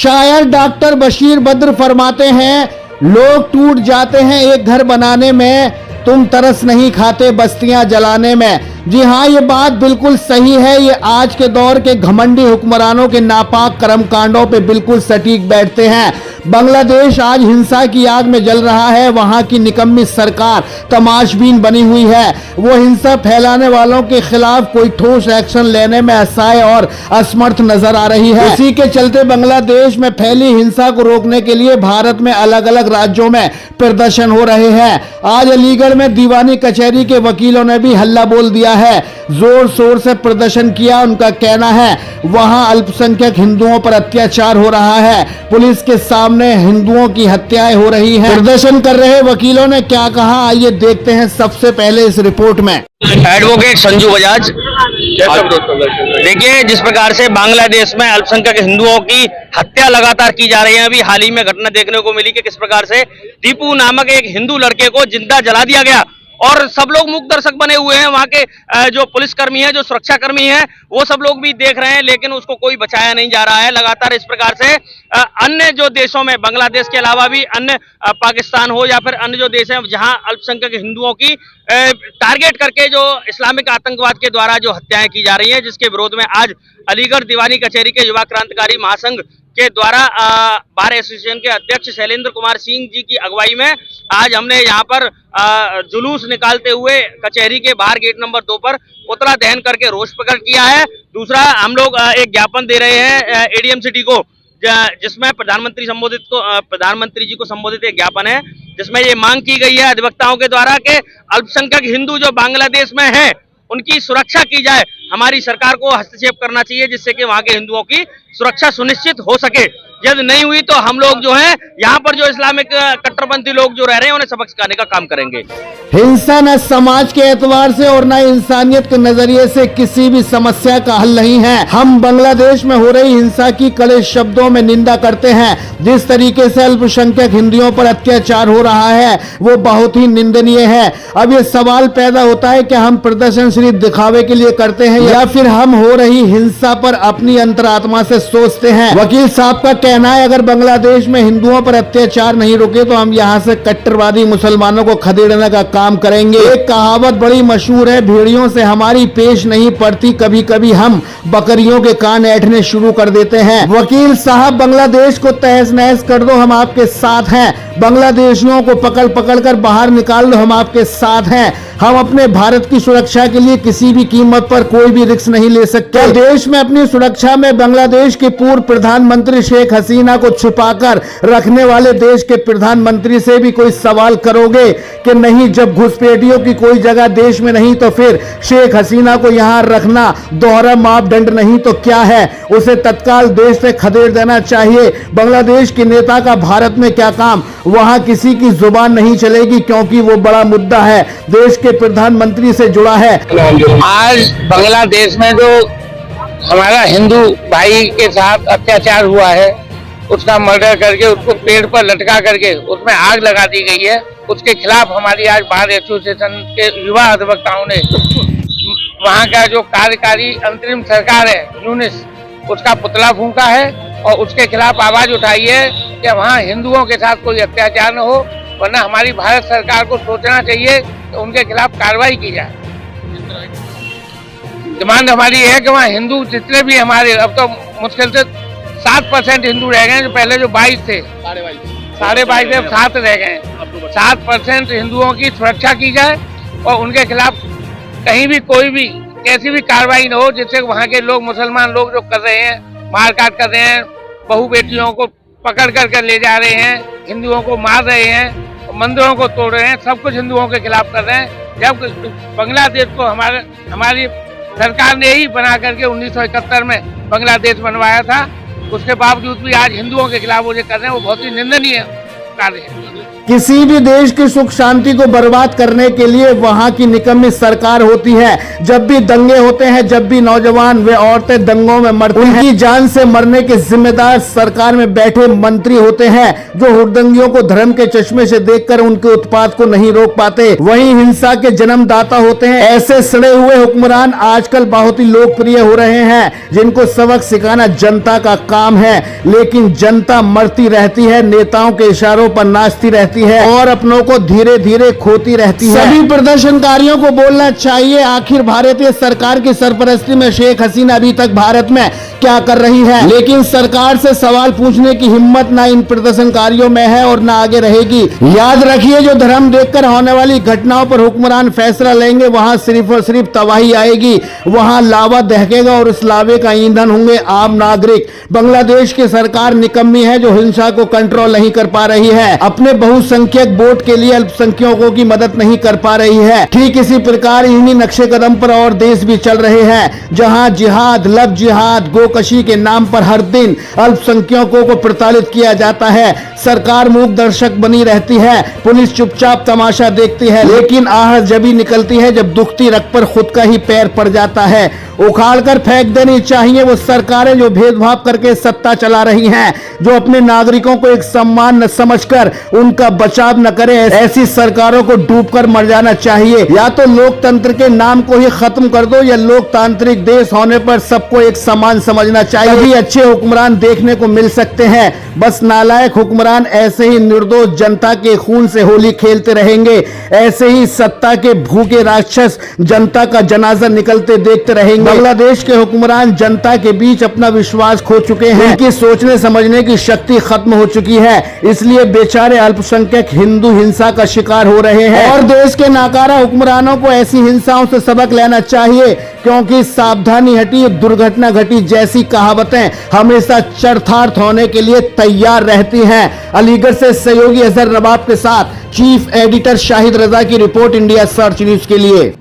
शायर डॉक्टर बशीर बद्र फरमाते हैं, लोग टूट जाते हैं एक घर बनाने में, तुम तरस नहीं खाते बस्तियां जलाने में। जी हाँ, ये बात बिल्कुल सही है। ये आज के दौर के घमंडी हुक्मरानों के नापाक कर्मकांडों पे बिल्कुल सटीक बैठते हैं। बांग्लादेश आज हिंसा की आग में जल रहा है। वहां की निकम्मी सरकार तमाशबीन बनी हुई है। वो हिंसा फैलाने वालों के खिलाफ कोई ठोस एक्शन लेने में असहाय और असमर्थ नजर आ रही है। इसी के चलते बांग्लादेश में फैली हिंसा को रोकने के लिए भारत में अलग अलग राज्यों में प्रदर्शन हो रहे हैं। आज अलीगढ़ में दीवानी कचहरी के वकीलों ने भी हल्ला बोल दिया है, जोर शोर से प्रदर्शन किया। उनका कहना है वहां अल्पसंख्यक हिंदुओं पर अत्याचार हो रहा है, पुलिस के सामने हिंदुओं की हत्याएं हो रही हैं। प्रदर्शन कर रहे वकीलों ने क्या कहा, आइए देखते हैं सबसे पहले इस रिपोर्ट में। एडवोकेट संजू बजाज। देखिए, जिस प्रकार से बांग्लादेश में अल्पसंख्यक हिंदुओं की हत्या लगातार की जा रही है, अभी हाल ही में घटना देखने को मिली कि किस प्रकार से दीपू नामक एक हिंदू लड़के को जिंदा जला दिया गया और सब लोग मूक दर्शक बने हुए हैं। वहां के जो पुलिसकर्मी हैं, जो सुरक्षाकर्मी हैं, वो सब लोग भी देख रहे हैं, लेकिन उसको कोई बचाया नहीं जा रहा है। लगातार इस प्रकार से अन्य जो देशों में, बांग्लादेश के अलावा भी अन्य पाकिस्तान हो या फिर अन्य जो देश हैं, जहां अल्पसंख्यक हिंदुओं की टारगेट करके जो इस्लामिक आतंकवाद के द्वारा जो हत्याएं की जा रही हैं, जिसके विरोध में आज अलीगढ़ दीवानी कचहरी के युवा क्रांतिकारी महासंघ के द्वारा बार एसोसिएशन के अध्यक्ष शैलेंद्र कुमार सिंह जी की अगुवाई में आज हमने यहाँ पर जुलूस निकालते हुए कचहरी के बाहर गेट नंबर 2 पर पुतला दहन करके रोष प्रकट किया है। दूसरा, हम लोग एक ज्ञापन दे रहे हैं एडीएम सिटी को, जिसमें प्रधानमंत्री जी को संबोधित एक ज्ञापन है, जिसमें ये मांग की गई है अधिवक्ताओं के द्वारा कि अल्पसंख्यक हिंदू जो बांग्लादेश में है उनकी सुरक्षा की जाए। हमारी सरकार को हस्तक्षेप करना चाहिए जिससे कि वहां के हिंदुओं की सुरक्षा सुनिश्चित हो सके। यदि नहीं हुई तो हम लोग जो है यहाँ पर जो इस्लामिक कट्टरपंथी लोग जो रह रहे हैं उन्हें सबक सिखाने का काम करेंगे। हिंसा न समाज के एतबार से और न इंसानियत के नजरिए से किसी भी समस्या का हल नहीं है। हम बांग्लादेश में हो रही हिंसा की कड़े शब्दों में निंदा करते हैं। जिस तरीके से अल्पसंख्यक हिंदुओं पर अत्याचार हो रहा है वो बहुत ही निंदनीय है। अब ये सवाल पैदा होता है कि हम प्रदर्शन सिर्फ दिखावे के लिए करते हैं या फिर हम हो रही हिंसा पर अपनी अंतरात्मा से सोचते हैं। वकील साहब का कहना है, अगर बांग्लादेश में हिंदुओं पर अत्याचार नहीं रुके तो हम यहाँ से कट्टरवादी मुसलमानों को खदेड़ने का काम करेंगे। एक कहावत बड़ी मशहूर है, भेड़ियों से हमारी पेश नहीं पड़ती, कभी कभी हम बकरियों के कान ऐंठने शुरू कर देते हैं। वकील साहब, बांग्लादेश को तहस नहस कर दो, हम आपके साथ हैं। बांग्लादेशियों को पकड़ पकड़ कर बाहर निकाल दो, हम आपके साथ हैं। हम अपने भारत की सुरक्षा के लिए किसी भी कीमत पर कोई भी रिस्क नहीं ले सकते। देश में अपनी सुरक्षा में बांग्लादेश के पूर्व प्रधानमंत्री शेख हसीना को छुपाकर रखने वाले देश के प्रधानमंत्री से भी कोई सवाल करोगे कि नहीं? जब घुसपैठियों की कोई जगह देश में नहीं तो फिर शेख हसीना को यहाँ रखना दोहरा मापदंड नहीं तो क्या है? उसे तत्काल देश से खदेड़ देना चाहिए। बांग्लादेश के नेता का भारत में क्या काम? वहां किसी की जुबान नहीं चलेगी क्योंकि वो बड़ा मुद्दा है, देश के प्रधानमंत्री से जुड़ा है। आज बांग्लादेश में जो हमारा हिंदू भाई के साथ अत्याचार हुआ है, उसका मर्डर करके उसको पेड़ पर लटका करके उसमें आग लगा दी गई है, उसके खिलाफ हमारी आज बार एसोसिएशन के युवा अधिवक्ताओं ने वहां का जो कार्यकारी अंतरिम सरकार है यूनिस, उसका पुतला फूंका है और उसके खिलाफ आवाज उठाई है कि वहाँ हिंदुओं के साथ कोई अत्याचार न हो, वरना हमारी भारत सरकार को सोचना चाहिए कि उनके खिलाफ कार्रवाई की जाए। डिमांड हमारी है कि वहाँ हिंदू जितने भी हमारे, अब तो मुश्किल से 7% हिंदू रह गए, जो पहले जो 22 थे, 22.5 से 7 रह गए। 7% हिंदुओं की सुरक्षा की जाए और उनके खिलाफ कहीं भी कोई भी कैसी भी कार्रवाई न हो, जिससे वहाँ के लोग, मुसलमान लोग जो कर रहे हैं, मारकाट कर रहे हैं, बहू बेटियों को पकड़ कर ले जा रहे हैं, हिंदुओं को मार रहे हैं, मंदिरों को तोड़ रहे हैं, सब कुछ हिंदुओं के खिलाफ कर रहे हैं। जब बांग्लादेश को हमारी सरकार ने ही बना करके 1971 में बांग्लादेश बनवाया था, उसके बावजूद भी आज हिंदुओं के खिलाफ वो जो कर रहे हैं वो बहुत ही निंदनीय है। कार्य है। किसी भी देश की सुख शांति को बर्बाद करने के लिए वहां की निकम्मी सरकार होती है। जब भी दंगे होते हैं, जब भी नौजवान व औरतें दंगों में मरती हैं, उनकी जान से मरने के जिम्मेदार सरकार में बैठे मंत्री होते हैं, जो हुड़दंगियों को धर्म के चश्मे से देखकर उनके उत्पात को नहीं रोक पाते। वहीं हिंसा के जन्मदाता होते हैं ऐसे सड़े हुए हुक्मरान आजकल बहुत ही लोकप्रिय हो रहे हैं, जिनको सबक सिखाना जनता का काम है। लेकिन जनता मरती रहती है, नेताओं के इशारों पर नाचती रहती है और अपनों को धीरे धीरे खोती रहती है। सभी प्रदर्शनकारियों को बोलना चाहिए, आखिर भारतीय सरकार की सरपरस्ती में शेख हसीना अभी तक भारत में क्या कर रही है। लेकिन सरकार से सवाल पूछने की हिम्मत ना इन प्रदर्शनकारियों में है और ना आगे रहेगी। याद रखिए, जो धर्म देखकर होने वाली घटनाओं पर हुक्मरान फैसला लेंगे, वहां सिर्फ और सिर्फ तबाही आएगी, वहां लावा दहकेगा और उस लावे का ईंधन होंगे आम नागरिक। बांग्लादेश की सरकार निकम्मी है, जो हिंसा को कंट्रोल नहीं कर पा रही है, अपने बहुसंख्यक वोट के लिए अल्पसंख्यकों की मदद नहीं कर पा रही है। ठीक इसी प्रकार इन्हीं नक्शे कदम पर और देश भी चल रहे हैं, जहां जिहाद, लव जिहाद, गोकशी के नाम पर हर दिन अल्पसंख्यकों को प्रताड़ित किया जाता है। सरकार मूक दर्शक बनी रहती है, पुलिस चुपचाप तमाशा देखती है, लेकिन आहट जब ही निकलती है जब दुखती रग पर खुद का ही पैर पड़ जाता है। उखाड़कर फेंक देनी चाहिए वो सरकारें जो भेदभाव करके सत्ता चला रही हैं, जो अपने नागरिकों को एक सम्मान न समझकर उनका बचाव न करे। ऐसी सरकारों को डूबकर मर जाना चाहिए। या तो लोकतंत्र के नाम को ही खत्म कर दो, या लोकतांत्रिक देश होने पर सबको एक समान समझना चाहिए। तभी अच्छे हुक्मरान देखने को मिल सकते हैं। बस नालायक हुक्मरान ऐसे ही निर्दोष जनता के खून से होली खेलते रहेंगे, ऐसे ही सत्ता के भूखे राक्षस जनता का जनाजा निकलते देखते रहेंगे। बांग्लादेश के हुक्मरान जनता के बीच अपना विश्वास खो चुके हैं, उनकी सोचने समझने की शक्ति खत्म हो चुकी है, इसलिए बेचारे अल्पसंख्यक हिंदू हिंसा का शिकार हो रहे हैं। और देश के नाकारा हुक्मरानों को ऐसी हिंसाओं से सबक लेना चाहिए, क्योंकि सावधानी हटी दुर्घटना घटी जैसी कहावतें हमेशा चरथार्थ होने के लिए तैयार रहती हैं। अलीगढ़ से सहयोगी अजहर नवाब के साथ चीफ एडिटर शाहिद रजा की रिपोर्ट, इंडिया सर्च न्यूज के लिए।